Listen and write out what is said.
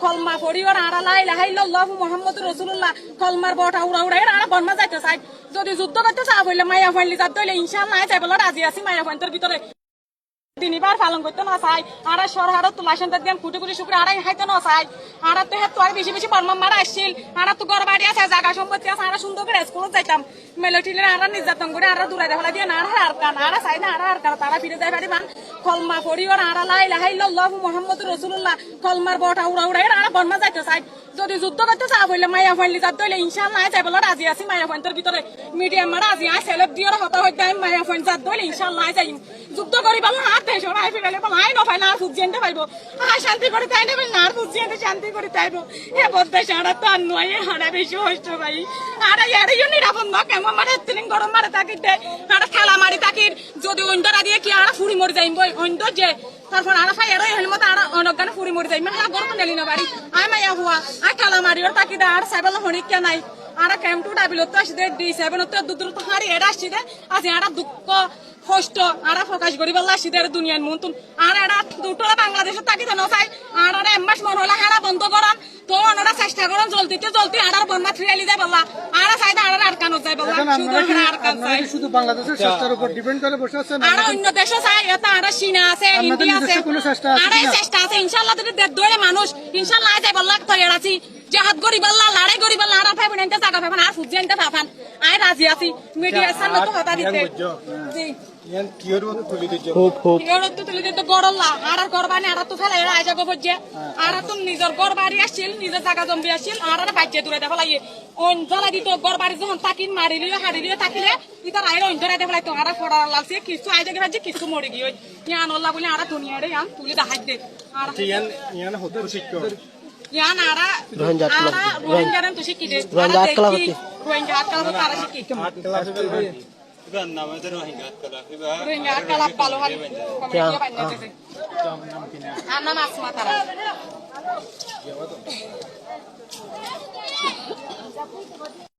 কলমা পড়ি ওর আড়া লা ইলাহা ইল্লাল্লাহু মুহাম্মাদুর রাসূলুল্লাহ কলমার বটা উড়া উড়া এর আড়া বনমা যাইতে চাই যদি যুদ্ধ করতে চাও বললে মাইয়া ফাইলি যাত দইলে ইনশাআল্লাহ যাই বলে রাজি আছি মাইয়া ফাইন্তর ভিতরে দিনবার পালন করতে না চাই আর সরহার তুলাসন দিন কুটি কুটি শুক্র আর হাইতে না চাই আর তো হেতু আর বেশি বেশি বর্মা মারা আসছিল আর তো ঘর বাড়ি আছে জায়গা সম্পত্তি আছে আর সুন্দর করে স্কুল যাইতাম মেলটিলে আর নির্যাতন করে আর দূরে দেখা দিয়ে না আর কান আর চাই না আর কান তারা ফিরে যাই পারি মান কলমা পড়ি ওর আর লা ইলাহা ইল্লাল্লাহু মুহাম্মাদুর রাসূলুল্লাহ কলমার বটা উড়া উড়া এর আর বনমা যাইতে চাই যদি যুদ্ধ করতে চাও বললে মাইয়া ফাইলি যাত দইলে ইনশাআল্লাহ যাই বলে রাজি আছি মাইয়া ফাইন্তর ভিতরে মিডিয়াম মারা রাজি আছে সেলফ দিওর হতা হইতে আমি মাইয়া ফাইন যাত দইলে ইনশাআল্লাহ যাই যুদ্ধ করি বল হাত দেশ ওরা ফিরে আই নফাই না আর ফুজিয়েন্তে পাইবো শান্তি করে তাই নেবেন না আর ফুজিয়েন্তে শান্তি করে তাইবো এ বদ্দা সারা তো আর নয় হারা বেশি হইত ভাই আর এর নিরাপদ না কেমন মারে তিন গরম মারে তাকিতে আর খেলা মারি তাকির যদি অন্তরা দিয়ে কি আর ফুরি মরে যাইম বই অন্ত যে তারপর আর ফাই এর হেলমত আর অনগানে ফুরি মরে যাইম হ্যাঁ গরম নেলি না বাড়ি আই মাইয়া হুয়া আর খেলা মারি ওর তাকিদা আর সাইবেল হনিক কে নাই আর ক্যাম্প টু ডাবিল তো আসি দে D7 তো দুদুর তো হারি এর আসি দে আজ আর দুঃখ কষ্ট আর ফোকাস করি বললা আসি দে দুনিয়ার মন্তন আর এরা দুটোলা বাংলাদেশের তাকিদা না চাই আর আর এম্বাস মন হলা হারা বন্ধ করান তো ওনারা চেষ্টা করেন জলদিতে জলদি আর বন্যা থ্রিয়ালি যায় বললা আর চাই আর আর কানো যায় বললা শুধু আর কান চাই শুধু বাংলাদেশের স্বাস্থ্যের উপর ডিপেন্ড করে বসে আছেন আর অন্য দেশে চাই এটা আর চীনা আছে ইন্ডিয়া আছে আর চেষ্টা আছে ইনশাআল্লাহ যদি দেড় দইলে মানুষ ইনশাআল্লাহ যায় বললা তো এর আছি জাহাদ গরি বললা লড়াই গরি বললা আর ফাইব নাইতে জায়গা পাবেন আর ফুজিয়েন্তে পাবেন আই রাজি আছি মিডিয়ার সামনে তো কথা দিতে জি ইয়ান কিয়র মত তুলি দিছো কিয়র তো তুলি দিতে গড়লা আর করবানি আর তো ফেলা এরা আইজা গবজে আর তো নিজের ঘর বাড়ি আসছিল নিজের জায়গা জমি আসছিল আর বাজ্যে দূরে দেখা লাগে অন জ্বালা দিত ঘর বাড়ি যখন তাকিন মারিলিও হারিলিও তাকিলে ইতার আইর অন ধরে দেখা তো আর ফড়া লাগছে কিছু আইজা গেছে কিছু মরে গিয়ে ইয়ান আল্লাহ বলে আর দুনিয়ারে ইয়ান তুলি দেখাই দে আর ইয়ান ইয়ান হতো শিক্ষা ইয়ান আরা রোহিঙ্গারান তো শিখি দে রোহিঙ্গা আটকালাপতি তারা শিখি রোহিঙ্গা আটকালাপ পালো হারি কমিটিয়া বানিয়ে দিতে আর নাম আসমা তারা